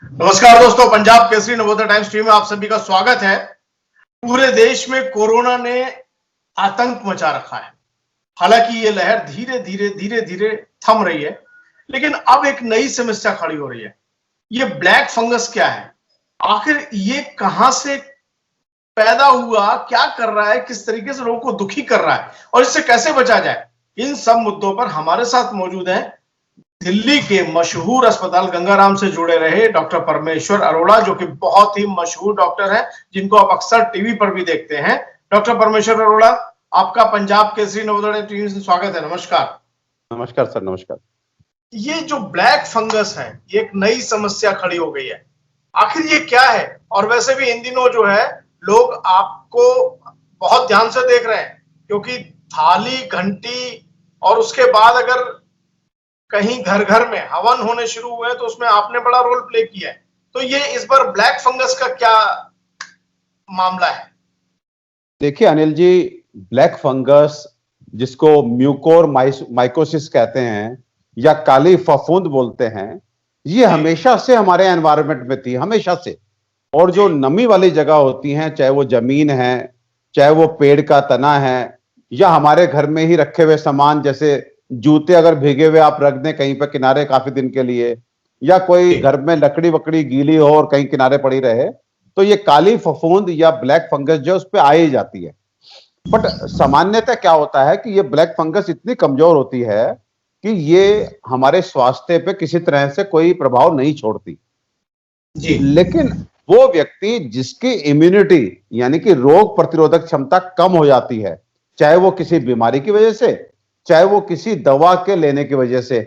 नमस्कार दोस्तों, Punjab Kesari Navodaya times TV में आप सभी का स्वागत है। पूरे देश में कोरोना ने आतंक मचा रखा है। हालांकि ये लहर धीरे धीरे थम रही है, लेकिन अब एक नई समस्या खड़ी हो रही है। ये ब्लैक फंगस क्या है, आखिर ये कहां से पैदा हुआ, क्या कर रहा है, किस तरीके से लोगों को दुखी कर रहा है और इससे कैसे बचा जाए, इन सब मुद्दों पर हमारे साथ मौजूद हैं दिल्ली के मशहूर अस्पताल गंगाराम से जुड़े रहे डॉक्टर परमेश्वर अरोड़ा, जो कि बहुत ही मशहूर डॉक्टर हैं, जिनको आप अक्सर टीवी पर भी देखते हैं। डॉक्टर परमेश्वर अरोड़ा, आपका पंजाब केसरी नवोदय टीवी से स्वागत है। नमस्कार। नमस्कार सर, नमस्कार। ये जो ब्लैक फंगस है, ये एक नई समस्या खड़ी हो गई है, आखिर ये क्या है? और वैसे भी इन दिनों जो है लोग आपको बहुत ध्यान से देख रहे हैं, क्योंकि थाली, घंटी और उसके बाद अगर कहीं घर घर में हवन होने शुरू हुए तो उसमें आपने बड़ा रोल प्ले किया है। तो ये इस बार ब्लैक फंगस का क्या मामला है? देखिए अनिल जी, ब्लैक फंगस जिसको म्यूकोर माइकोसिस कहते हैं या काली फफूंद बोलते हैं, ये हमेशा से हमारे एनवायरनमेंट में थी, हमेशा से। और जो नमी वाली जगह होती हैं, चाहे वो जमीन है, चाहे वो पेड़ का तना है, या हमारे घर में ही रखे हुए सामान, जैसे जूते अगर भीगे हुए आप रख दें कहीं पर किनारे काफी दिन के लिए, या कोई घर में लकड़ी वकड़ी गीली हो और कहीं किनारे पड़ी रहे, तो ये काली फफूंद या ब्लैक फंगस जो उस पर आ ही जाती है। बट सामान्यतः क्या होता है कि ये ब्लैक फंगस इतनी कमजोर होती है कि ये हमारे स्वास्थ्य पे किसी तरह से कोई प्रभाव नहीं छोड़ती जी। लेकिन वो व्यक्ति जिसकी इम्यूनिटी यानी कि रोग प्रतिरोधक क्षमता कम हो जाती है, चाहे वो किसी बीमारी की वजह से, चाहे वो किसी दवा के लेने की वजह से,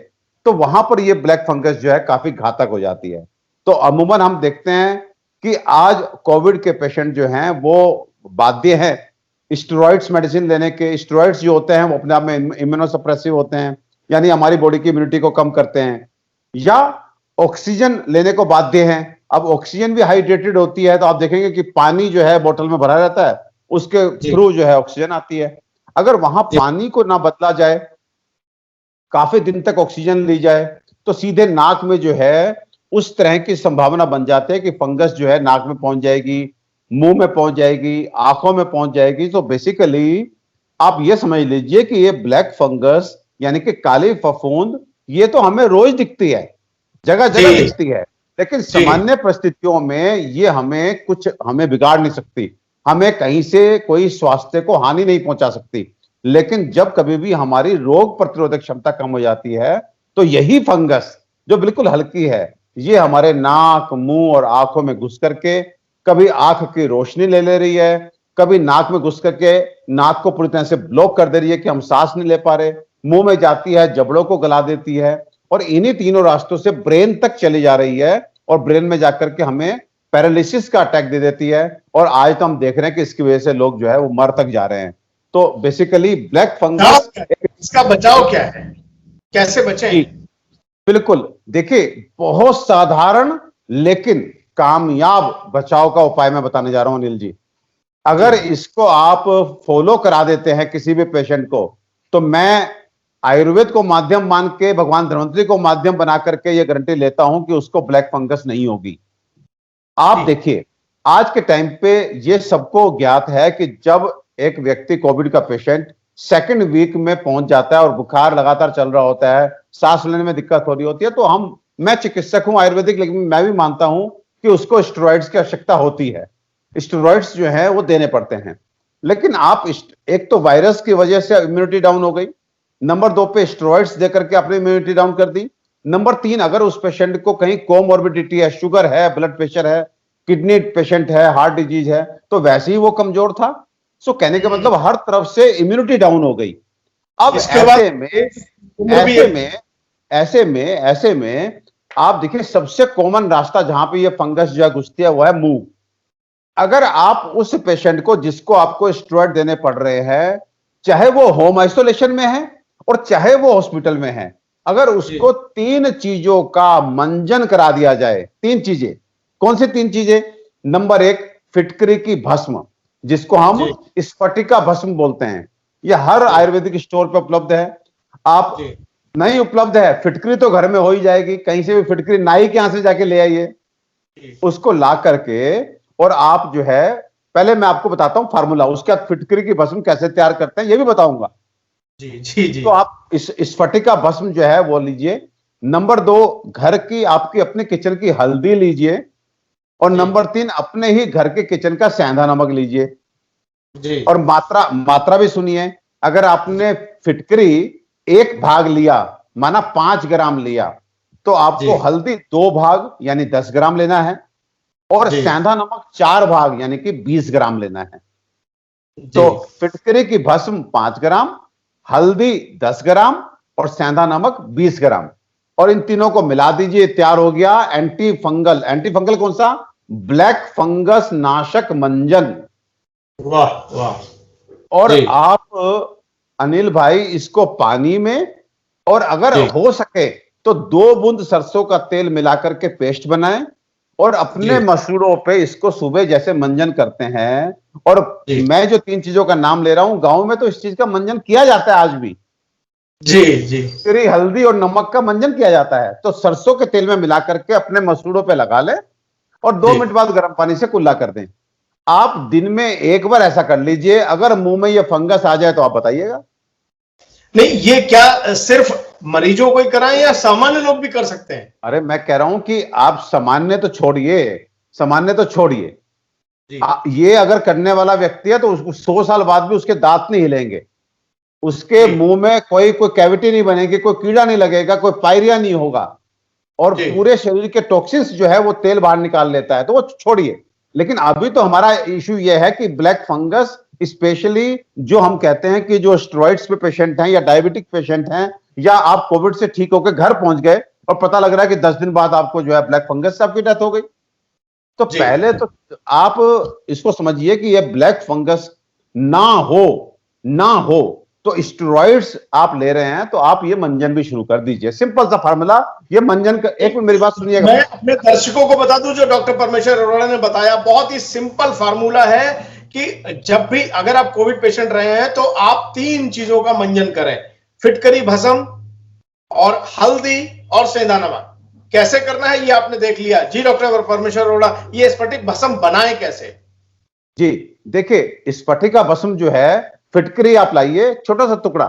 तो वहां पर ये ब्लैक फंगस जो है काफी घातक हो जाती है। तो अमूमन हम देखते हैं कि आज कोविड के पेशेंट जो हैं वो बाध्य हैं स्टेरॉइड्स मेडिसिन लेने के। स्टेरॉइड्स जो होते हैं वो अपने आप में इम्यूनोसप्रेसिव होते हैं, यानी हमारी बॉडी की इम्यूनिटी को कम करते हैं, या ऑक्सीजन लेने को बाध्य हैं। अब ऑक्सीजन भी हाइड्रेटेड होती है, तो आप देखेंगे कि पानी जो है बोतल में भरा रहता है, उसके थ्रू जो है ऑक्सीजन आती है। अगर वहां पानी को ना बदला जाए, काफी दिन तक ऑक्सीजन ली जाए, तो सीधे नाक में जो है उस तरह की संभावना बन जाती है कि फंगस जो है नाक में पहुंच जाएगी, मुंह में पहुंच जाएगी, आंखों में पहुंच जाएगी। तो बेसिकली आप ये समझ लीजिए कि ये ब्लैक फंगस यानी कि काली फफूंद, ये तो हमें रोज दिखती है, जगह जगह दिखती है, लेकिन सामान्य परिस्थितियों में ये हमें बिगाड़ नहीं सकती, हमें कहीं से कोई स्वास्थ्य को हानि नहीं पहुंचा सकती। लेकिन जब कभी भी हमारी रोग प्रतिरोधक क्षमता कम हो जाती है, तो यही फंगस जो बिल्कुल हल्की है, ये हमारे नाक, मुंह और आंखों में घुस करके कभी आंख की रोशनी ले रही है, कभी नाक में घुस करके नाक को पूरी तरह से ब्लॉक कर दे रही है कि हम सांस नहीं ले पा रहे, मुंह में जाती है, जबड़ों को गला देती है, और इन्हीं तीनों रास्तों से ब्रेन तक चली जा रही है, और ब्रेन में जाकर के हमें पैरालिसिस का अटैक दे देती है। और आज तो हम देख रहे हैं कि इसकी वजह से लोग जो है वो मर तक जा रहे हैं। तो बेसिकली ब्लैक फंगस, इसका बचाव क्या है, कैसे बचें? बिल्कुल, देखिए बहुत साधारण लेकिन कामयाब बचाव का उपाय मैं बताने जा रहा हूं अनिल जी। अगर इसको आप फॉलो करा देते हैं किसी भी पेशेंट को, तो मैं आयुर्वेद को माध्यम मान के, भगवान धन्वंतरी को माध्यम बना करके ये गारंटी लेता हूं कि उसको ब्लैक फंगस नहीं होगी। आप देखिए आज के टाइम पे ये सबको ज्ञात है कि जब एक व्यक्ति कोविड का पेशेंट सेकंड वीक में पहुंच जाता है और बुखार लगातार चल रहा होता है, सांस लेने में दिक्कत हो रही होती है, तो मैं चिकित्सक हूं आयुर्वेदिक, लेकिन मैं भी मानता हूं कि उसको स्टेरॉइड्स की आवश्यकता होती है। स्टेरॉइड्स जो है वो देने पड़ते हैं। लेकिन आप एक तो वायरस की वजह से इम्यूनिटी डाउन हो गई, नंबर 2 पे स्टेरॉइड्स देकर के अपनी इम्यूनिटी डाउन कर दी, नंबर 3 अगर उस पेशेंट को कहीं कोमॉर्बिडिटी है, शुगर है, ब्लड प्रेशर है, किडनी पेशेंट है, हार्ट डिजीज है, तो वैसे ही वो कमजोर था। सो कहने का मतलब हर तरफ से इम्यूनिटी डाउन हो गई। अब ऐसे में आप देखिए सबसे कॉमन रास्ता जहां पे ये फंगस जो घुसती है वो है मुंह। अगर आप उस पेशेंट को जिसको आपको स्टेरॉइड देने पड़ रहे हैं, चाहे वो होम आइसोलेशन में है और चाहे वो हॉस्पिटल में है, अगर उसको 3 चीजों का मंजन करा दिया जाए, 3 चीजें, कौन सी 3 चीजें? नंबर 1 फिटकरी की भस्म, जिसको हम स्फटिका भस्म बोलते हैं, यह हर आयुर्वेदिक स्टोर पर उपलब्ध है। आप नहीं उपलब्ध है, फिटकरी तो घर में हो ही जाएगी, कहीं से भी फिटकरी नाई के यहां से जाके ले आइए, जी उसको ला करके और आप जो है, पहले मैं आपको बताता हूं फार्मूला, उसके बाद फिटकरी की भस्म कैसे तैयार करते हैं ये भी बताऊंगा। जी जी जी तो आप इस स्फटिका भस्म जो है वो लीजिए। नंबर 2, घर की आपकी अपने किचन की हल्दी लीजिए। और जी नंबर 3, अपने ही घर के किचन का सेंधा नमक लीजिए। जी और मात्रा मात्रा भी सुनिए। अगर आपने फिटकरी 1 भाग लिया, माना 5 ग्राम लिया, तो जी आपको हल्दी 2 भाग यानी 10 ग्राम लेना है। और जी सेंधा नमक 4 भाग यानी कि 20 ग्राम लेना है। जी तो फिटकरी की भस्म 5 ग्राम, हल्दी 10 ग्राम और सेंधा नमक 20 ग्राम। और इन तीनों को मिला दीजिए, तैयार हो गया एंटी फंगल। एंटी फंगल कौन सा? ब्लैक फंगस नाशक मंजन। वाह वाह। और जी आप अनिल भाई इसको पानी में, और अगर जी हो सके तो 2 बूंद सरसों का तेल मिलाकर के पेस्ट बनाएं। और अपने जी मसूड़ों पे इसको सुबह जैसे मंजन करते हैं। और जी मैं जो 3 चीजों का नाम ले रहा हूं, गांव में तो इस चीज का मंजन किया जाता है आज भी। जी जी फिर हल्दी और नमक का मंजन किया जाता है। तो सरसों के तेल में मिला करके अपने मसूड़ों पे लगा ले और 2 मिनट बाद गर्म पानी से कुल्ला कर दें। आप दिन में 1 बार ऐसा कर लीजिए। अगर मुंह में ये फंगस आ जाए तो आप बताइएगा। नहीं, ये क्या सिर्फ मरीजों को ही कराएं या सामान्य लोग भी कर सकते हैं? अरे मैं कह रहा हूं कि आप सामान्य तो छोड़िए, सामान्य तो छोड़िए। जी ये अगर करने वाला व्यक्ति है तो उसको 100 साल बाद भी उसके दांत नहीं हिलेंगे, उसके जी मुंह में कोई कोई कैविटी नहीं बनेगी, कोई कीड़ा नहीं लगेगा, कोई पायरिया नहीं होगा। और जी पूरे शरीर के टॉक्सिन्स जो है वो तेल बाहर निकाल लेता है, तो वो छोड़िए। लेकिन अभी तो हमारा इश्यू ये है कि ब्लैक फंगस, स्पेशली जो हम कहते हैं कि जो स्टेरॉइड्स पे पेशेंट हैं या डायबिटिक पेशेंट हैं, या आप कोविड से ठीक होकर घर पहुंच गए और पता लग रहा है कि 10 दिन बाद आपको जो है ब्लैक फंगस से आपकी डेथ हो गई। तो जी पहले तो आप इसको समझिए कि ये ब्लैक फंगस ना हो, ना हो तो स्टेरॉइड्स आप ले रहे हैं तो आप ये मंजन भी शुरू कर दीजिए। सिंपल सा फार्मूला। ये मंजन का, एक मिनट मेरी बात सुनिएगा। मैं अपने दर्शकों को बता दूं, जो डॉक्टर परमेश्वर अरोड़ा ने बताया बहुत ही सिंपल फार्मूला है कि जब भी अगर आप कोविड पेशेंट रहे हैं तो आप 3 चीजों का मंजन करें: फिटकरी भस्म और हल्दी और सेंधा नमक। कैसे करना है ये आपने देख लिया। जी डॉक्टर परमेश्वर अरोड़ा, ये स्फटिक भस्म बनाएं कैसे? जी देखिए, स्फटिका भस्म जो है, फिटकरी आप लाइए छोटा सा टुकड़ा,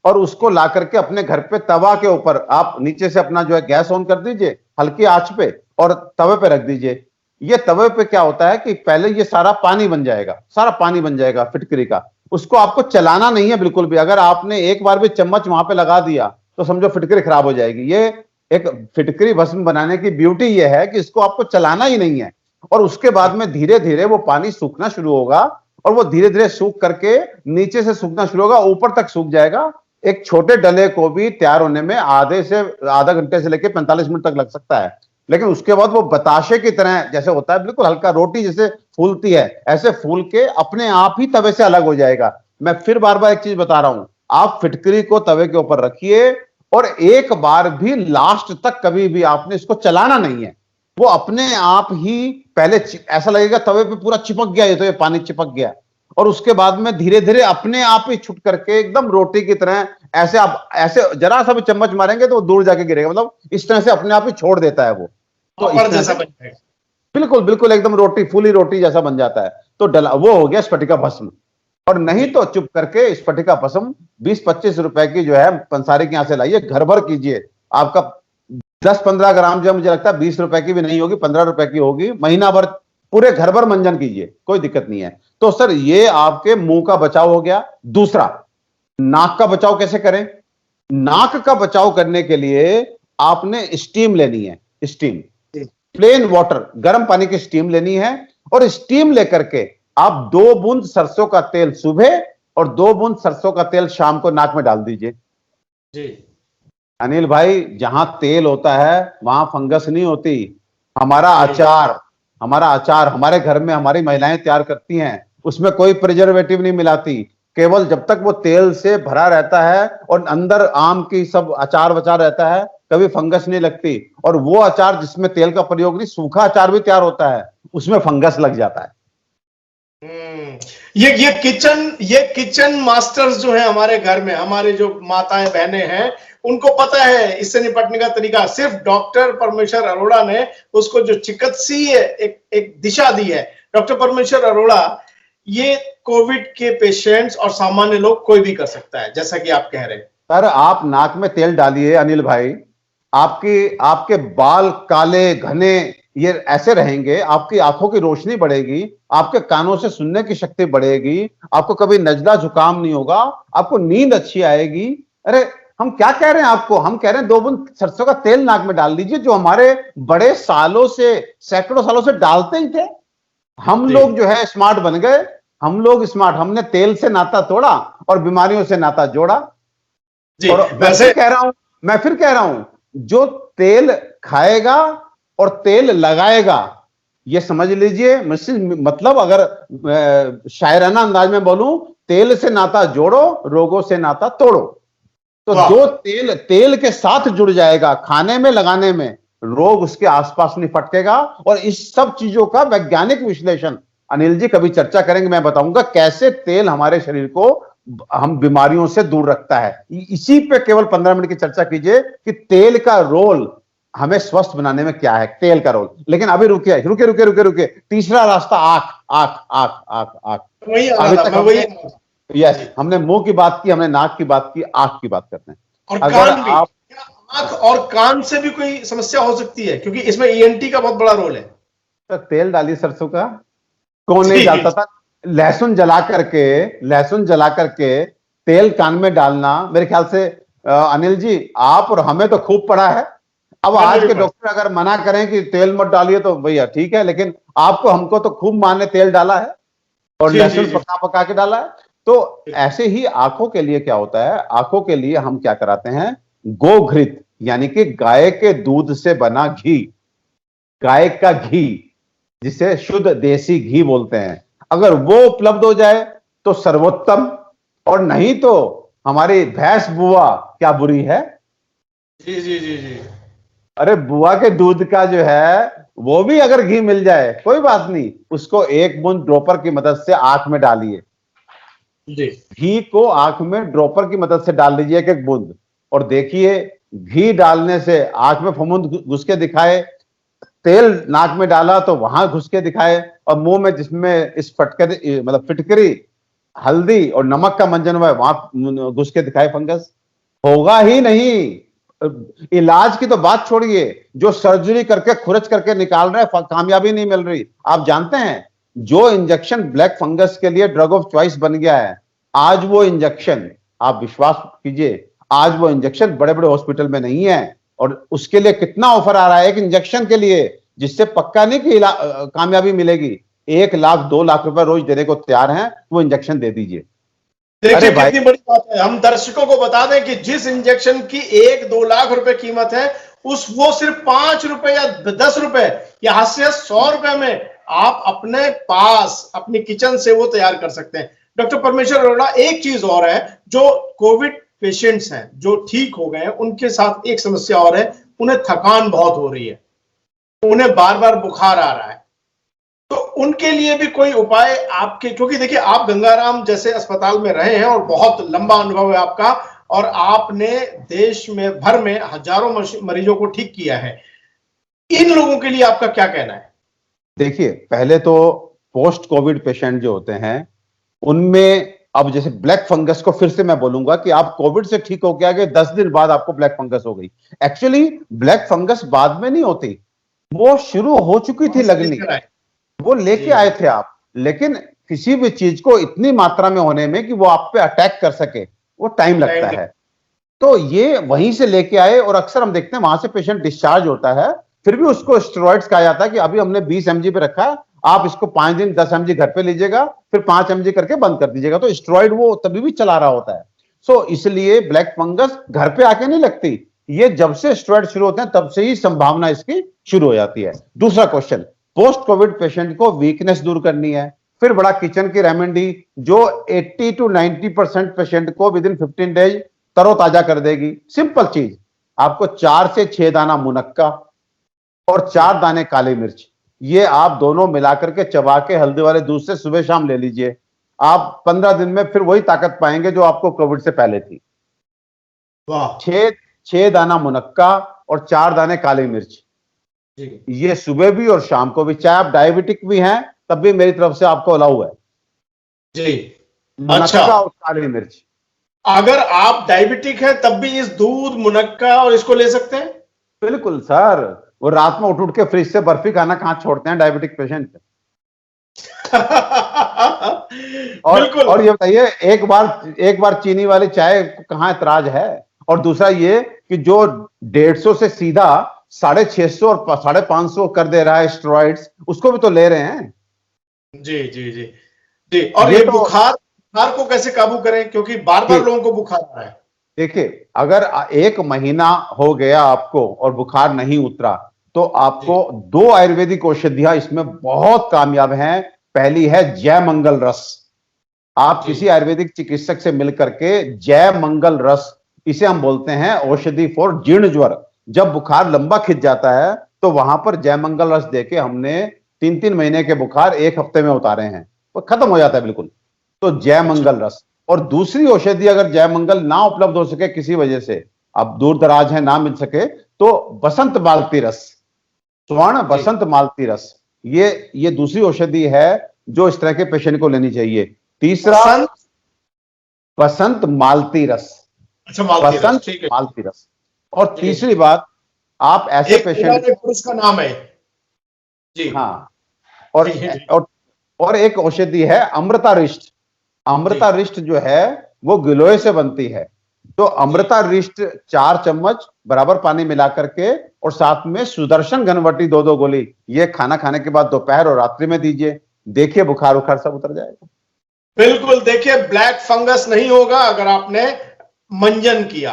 और उसको ला करके अपने घर पे तवा के ऊपर आप नीचे से अपना जो है गैस ऑन कर दीजिए हल्की आंच पे, और तवे पे रख दीजिए। ये तवे पे क्या होता है कि पहले ये सारा पानी बन जाएगा, सारा पानी बन जाएगा फिटकरी का। उसको आपको चलाना नहीं है बिल्कुल भी। अगर आपने एक बार भी चम्मच वहां पे लगा दिया तो समझो फिटकरी खराब हो जाएगी। ये एक फिटकरी भस्म बनाने की ब्यूटी ये है कि इसको आपको चलाना ही नहीं है। और उसके बाद में धीरे धीरे वो पानी सूखना शुरू होगा, और वो धीरे धीरे सूख करके नीचे से सूखना शुरू होगा, ऊपर तक सूख जाएगा। एक छोटे डले को भी तैयार होने में आधा घंटे से लेकर 45 मिनट तक लग सकता है। लेकिन उसके बाद वो बताशे की तरह जैसे होता है, बिल्कुल हल्का रोटी जैसे फूलती है, ऐसे फूल के अपने आप ही तवे से अलग हो जाएगा। मैं फिर बार बार एक चीज बता रहा हूं, आप फिटकरी को तवे के ऊपर रखिए और एक बार भी लास्ट तक कभी भी आपने इसको चलाना नहीं है। वो अपने आप ही पहले ऐसा लगेगा तवे पे पूरा चिपक गया, ये तो ये पानी चिपक गया। और उसके बाद में धीरे धीरे अपने आप ही छुट करके एकदम रोटी की तरह, ऐसे आप ऐसे जरा सा भी चम्मच मारेंगे तो वो दूर जाके गिरेगा। मतलब इस तरह से अपने आप ही छोड़ देता है वो। तो इस पापड़ तरह जैसा से बन जाएगा। बिल्कुल बिल्कुल एकदम रोटी, फूली रोटी जैसा बन जाता है। तो डला वो हो गया स्फटिका भस्म। और नहीं जी तो चुप करके स्फटिका भस्म 20-25 रुपए की जो है पंसारी के यहां से लाइए, घर भर कीजिए। आपका 10-15 ग्राम जो मुझे लगता है 20 रुपए की भी नहीं होगी, 15 रुपए की होगी। महीना भर पूरे घर भर मंजन कीजिए, कोई दिक्कत नहीं है। तो सर ये आपके मुंह का बचाव हो गया। दूसरा, नाक का बचाव कैसे करें? नाक का बचाव करने के लिए आपने स्टीम लेनी है। स्टीम, जी प्लेन वाटर, गर्म पानी की स्टीम लेनी है। और स्टीम लेकर के आप 2 बूंद सरसों का तेल सुबह और 2 बूंद सरसों का तेल शाम को नाक में डाल दीजिए। जी अनिल भाई, जहां तेल होता है वहां फंगस नहीं होती। हमारा जी अचार, हमारा अचार हमारे घर में हमारी महिलाएं तैयार करती हैं, उसमें कोई प्रिजर्वेटिव नहीं मिलाती। केवल जब तक वो तेल से भरा रहता है और अंदर आम की सब अचार वचार रहता है, कभी फंगस नहीं लगती। और वो अचार जिसमें तेल का प्रयोग नहीं, सूखा अचार भी तैयार होता है, उसमें फंगस लग जाता है। ये किचन मास्टर्स जो है हमारे घर में, हमारे जो माताएं बहनें हैं, उनको पता है इससे निपटने का तरीका। सिर्फ डॉक्टर परमेश्वर अरोड़ा ने उसको जो चिकित्सीय एक दिशा दी है। डॉक्टर परमेश्वर अरोड़ा, ये कोविड के पेशेंट्स और सामान्य लोग कोई भी कर सकता है, जैसा कि आप कह रहे हैं। सर, आप नाक में तेल डालिए अनिल भाई, आपके बाल काले घने ये ऐसे रहेंगे, आपकी आंखों की रोशनी बढ़ेगी, आपके कानों से सुनने की शक्ति बढ़ेगी, आपको कभी नजला जुकाम नहीं होगा, आपको नींद अच्छी आएगी। अरे हम क्या कह रहे हैं आपको, हम कह रहे हैं 2 बूंद सरसों का तेल नाक में डाल लीजिए, जो हमारे बड़े सालों से, सैकड़ों सालों से डालते ही थे। हम लोग जो है स्मार्ट बन गए, हम लोग स्मार्ट, हमने तेल से नाता तोड़ा और बीमारियों से नाता जोड़ा। जी, और वैसे मैं फिर कह रहा हूं, जो तेल खाएगा और तेल लगाएगा, ये समझ लीजिए, मतलब अगर शायराना अंदाज में बोलूं, तेल से नाता जोड़ो, रोगों से नाता तोड़ो। तो जो तेल के साथ जुड़ जाएगा खाने में, लगाने में, रोग उसके आसपास नहीं फटकेगा। और इस सब चीजों का वैज्ञानिक विश्लेषण अनिल जी कभी चर्चा करेंगे, मैं बताऊंगा कैसे तेल हमारे शरीर को हम बीमारियों से दूर रखता है। इसी पे केवल 15 मिनट की चर्चा कीजिए कि तेल का रोल हमें स्वस्थ बनाने में क्या है, तेल का रोल। लेकिन अभी रुकिए रुकिए रुकिए रुकिए रुकिए, तीसरा रास्ता आंख, आंख, आंख, आंख, आंख। अभी तक हमने मुंह की बात की, हमने नाक की बात की, आंख की बात करते हैं। और अगर कान भी, आप आंख और कान से भी कोई समस्या हो सकती है, क्योंकि इसमें ईएनटी का बहुत बड़ा रोल है। तो तेल डालिए सरसों का, कौन नहीं डालता था? लहसुन जला करके तेल कान में डालना, मेरे ख्याल से अनिल जी, आप और हमें तो खूब पड़ा है। अब आज के डॉक्टर अगर मना करें कि तेल मत डालिए तो भैया ठीक है, लेकिन आपको हमको तो खूब माँ ने तेल डाला है और लहसुन पका पका के डाला है। तो ऐसे ही आंखों के लिए क्या होता है, आंखों के लिए हम क्या कराते हैं, गोघृत यानी कि गाय के दूध से बना घी, गाय का घी, जिसे शुद्ध देसी घी बोलते हैं, अगर वो उपलब्ध हो जाए तो सर्वोत्तम। और नहीं तो हमारी भैंस बुआ क्या बुरी है? जी जी जी जी। अरे बुआ के दूध का जो है वो भी अगर घी मिल जाए कोई बात नहीं, उसको 1 बूंद ड्रॉपर की मदद से आंख में डालिए। घी को आंख में ड्रॉपर की मदद से डाल लीजिए 1-1 बूंद, और देखिए घी डालने से आंख में फफूंद घुस के दिखाए, तेल नाक में डाला तो वहां घुस के दिखाए, और मुंह में जिसमें इस फटकरी मतलब फिटकरी हल्दी और नमक का मंजन हुआ है वहां घुस के दिखाए, फंगस होगा ही नहीं। इलाज की तो बात छोड़िए, जो सर्जरी करके खुरच करके निकाल रहे हैं कामयाबी नहीं मिल रही। आप जानते हैं जो इंजेक्शन ब्लैक फंगस के लिए ड्रग ऑफ चॉइस बन गया है, आज वो इंजेक्शन, आप विश्वास कीजिए, आज वो इंजेक्शन बड़े बड़े हॉस्पिटल में नहीं है। और उसके लिए कितना ऑफर आ रहा है एक इंजेक्शन के लिए, जिससे पक्का नहीं कि कामयाबी मिलेगी। 1 लाख 2 लाख रुपए रोज देने को तैयार हैं, वो इंजेक्शन दे दीजिए। देखिए कितनी बड़ी बात है। हम दर्शकों को बता दें कि जिस इंजेक्शन की 1-2 लाख रुपए कीमत है, वो सिर्फ 5 रुपए या 10 रुपए या हाथ से 100 रुपए में आप अपने पास अपनी किचन से वो तैयार कर सकते हैं। डॉक्टर परमेश्वर अरोड़ा, एक चीज और है, जो कोविड पेशेंट्स हैं जो ठीक हो गए हैं, उनके साथ एक समस्या और है, उन्हें थकान बहुत हो रही है, उन्हें बार बार बुखार आ रहा है। तो उनके लिए भी कोई उपाय आपके, क्योंकि देखिए आप गंगाराम जैसे अस्पताल में रहे हैं और बहुत लंबा अनुभव है आपका, और आपने देश में भर में हजारों मरीजों को ठीक किया है, इन लोगों के लिए आपका क्या कहना है? देखिए, पहले तो पोस्ट कोविड पेशेंट जो होते हैं उनमें, अब जैसे ब्लैक फंगस को फिर से मैं बोलूंगा कि आप कोविड से ठीक हो गया कि 10 दिन बाद आपको ब्लैक फंगस हो गई। एक्चुअली ब्लैक फंगस बाद में नहीं होती, वो शुरू हो चुकी थी लगनी, वो लेके आए थे आप। लेकिन किसी भी चीज को इतनी मात्रा में होने में कि वो आप पे अटैक कर सके, वो टाइम लगता है। तो ये वहीं से लेके आए, और अक्सर हम देखते हैं वहां से पेशेंट डिस्चार्ज होता है, फिर भी उसको स्टेरॉइड्स कहा जाता है कि अभी हमने 20 mg पे रखा है, आप इसको 5 दिन 10 mg घर पे लीजिएगा, फिर 5 mg करके बंद कर दीजिएगा। तो स्टेरॉइड वो तभी भी चला रहा होता है। सो इसलिए ब्लैक फंगस घर पे आके नहीं लगती, ये जब से स्टेरॉइड शुरू होते हैं तब से ही संभावना इसकी शुरू हो जाती है। दूसरा क्वेश्चन, पोस्ट कोविड पेशेंट को वीकनेस दूर करनी है, फिर बड़ा किचन की रेमेडी जो 80 to 90% पेशेंट को विद इन 15 डेज तरोताजा कर देगी। सिंपल चीज, आपको 4 से 6 दाना मुनक्का और 4 दाने काली मिर्च, ये आप दोनों मिलाकर के चबा के हल्दी वाले दूध से सुबह शाम ले लीजिए, आप 15 दिन में फिर वही ताकत पाएंगे जो आपको कोविड से पहले थी। वाह। 6 दाना मुनक्का और 4 दाने काली मिर्च, जी ये सुबह भी और शाम को भी, चाहे आप डायबिटिक भी हैं तब भी मेरी तरफ से आपको अलाउ है। जी। मुनक्का अच्छा, और काली मिर्च। अगर आप डायबिटिक है तब भी इस दूध मुनक्का और इसको ले सकते हैं? बिल्कुल सर, वो रात में उठ के फ्रिज से बर्फी खाना कहां छोड़ते हैं डायबिटिक पेशेंट। बिल्कुल। और ये बताइए, एक बार चीनी वाली चाय को कहां ऐतराज है? और दूसरा ये कि जो 150 से सीधा 650 और 550 कर दे रहा है स्टेरॉइड्स, उसको भी तो ले रहे हैं। जी जी जी जी। और ये तो बुखार को कैसे काबू करें, क्योंकि बार बार लोगों को बुखार आ रहा है? देखिए, अगर 1 महीना हो गया आपको और बुखार नहीं उतरा, तो आपको 2 आयुर्वेदिक औषधियां इसमें बहुत कामयाब हैं। पहली है जय मंगल रस। आप किसी आयुर्वेदिक चिकित्सक से मिलकर के जय मंगल रस, इसे हम बोलते हैं औषधि फॉर जीर्ण ज्वर। जब बुखार लंबा खिंच जाता है तो वहां पर जय मंगल रस देके हमने 3-3 महीने के बुखार 1 हफ्ते में उतारे हैं, वो खत्म हो जाता है बिल्कुल। तो जय मंगल रस। और दूसरी औषधि, अगर जय मंगल ना उपलब्ध हो सके किसी वजह से, अब दूर दराज है ना मिल सके, तो बसंत मालती रस, स्वर्ण बसंत मालती रस, ये दूसरी औषधि है जो इस तरह के पेशेंट को लेनी चाहिए। तीसरा बसंत मालती रस। अच्छा, मालती रस, बसंत ठीक है। मालती रस। और तीसरी बात, आप ऐसे पेशेंट, पुरुष का नाम है जी। हाँ, जी, जी। और एक औषधि है अमृतारिष्ट। अमृतारिष्ट जो है वो गिलोय से बनती है। तो अमृतारिष्ट 4 चम्मच बराबर पानी मिला करके और साथ में सुदर्शन घनवटी 2-2 गोली, ये खाना खाने के बाद दोपहर और रात्रि में दीजिए। देखिए बुखार उखार सब उतर जाएगा। बिल्कुल। देखिए, ब्लैक फंगस नहीं होगा अगर आपने मंजन किया।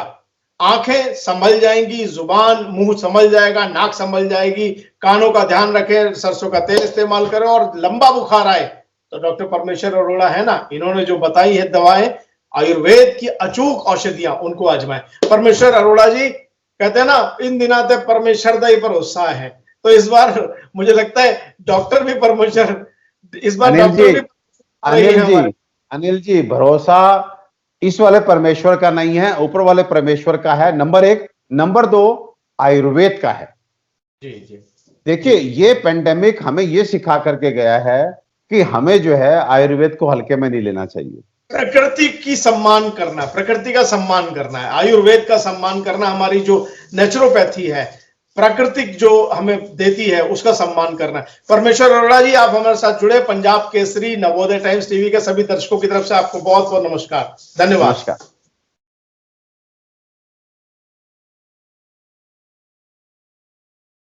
आंखें संभल जाएंगी, जुबान मुंह संभल जाएगा, नाक संभल जाएगी। कानों का ध्यान रखें, सरसों का तेल इस्तेमाल करें। और लंबा बुखार आए तो डॉक्टर परमेश्वर अरोड़ा है ना, इन्होंने जो बताई है दवाएं, आयुर्वेद की अचूक औषधियां, उनको आजमाएं। परमेश्वर अरोड़ा जी कहते हैं ना, इन दिना ते परमेश्वर दा ही भरोसा है। तो इस बार मुझे लगता है डॉक्टर भी परमेश्वर, इस बार डॉक्टर भी अनिल जी, भरोसा इस वाले परमेश्वर का नहीं है, ऊपर वाले परमेश्वर का है, नंबर 1। नंबर 2 आयुर्वेद का है। जी जी। देखिए, ये पेंडेमिक हमें ये सिखा करके गया है कि हमें जो है आयुर्वेद को हल्के में नहीं लेना चाहिए। प्रकृति की सम्मान करना, प्रकृति का सम्मान करना है, आयुर्वेद का सम्मान करना, हमारी जो नेचुरोपैथी है, प्राकृतिक जो हमें देती है, उसका सम्मान करना है। परमेश्वर अरोड़ा जी, आप हमारे साथ जुड़े। पंजाब केसरी, नवोदय टाइम्स टीवी के सभी दर्शकों की तरफ से आपको बहुत बहुत नमस्कार, धन्यवाद। नमस्कार।